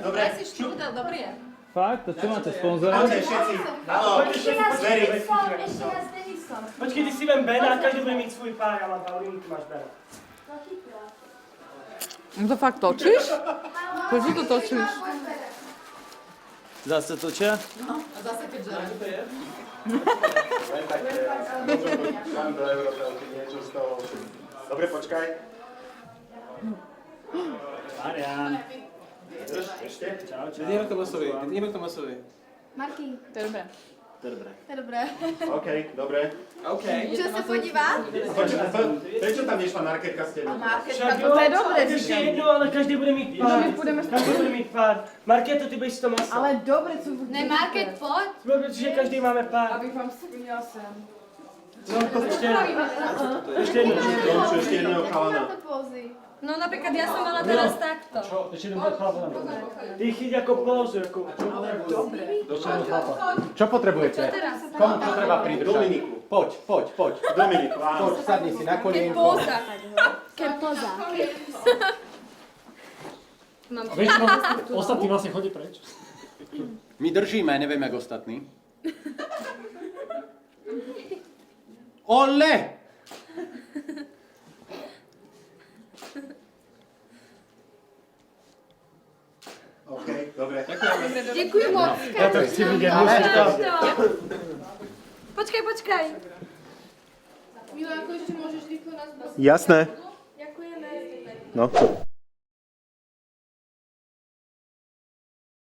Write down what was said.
Dobre. Ja si štrúdel, dobrý je. Fakt? To čo máte, sponzora? Poďte všetci. Haló. Ešte ja s Veri. Denisom, ešte ja s Denisom. Počkej, ty si vem Bena a každý bude mít svůj pár, já mám Paulínu, ty máš Bena. No to fakt točíš? Prečo to točíš? Zase točia? A zase keď žerem. Mám do Eurotelky niečo z toho. Dobre, počkaj. Marian. Ešte? Čau, čau. Ideme k Tomasovi. Marky, To je dobré. To je dobré. to je dobré. OK, dobre. OK. Čo sa podíva? Prečo tam nešla marketka s tebou? Však to je dobré, ještě jedno, ale každý bude mít pár. Každý bude mít pár. Markéto, ty budeš s Tomasem. Ale dobre, co Ne, Market, poď. No, protože každý máme pár. abych vám vzpomněla sem. Ještě jedno. Ještě jedno. Ešte jedného chalana. To pózy. No napríklad ja som mala teraz takto. Ještě jedno chlapa. Ty chyť jako pózu, jako... Čo potrebujete? Komu čo treba pridržať? Dominiku. Poď. Dominik, áno. Poď, sadni si na kolienko. Póza. Kerpoza. Mám Vieš, ostatní vlastne chodí preč. My držíme, neviem jak ostatní. Ole! OK, dobre. Ďakujem moc. Ja to chci vidieť. Počkaj. Milanko, ešte môžeš rýchlo nás Jasné. Ďakujeme. No.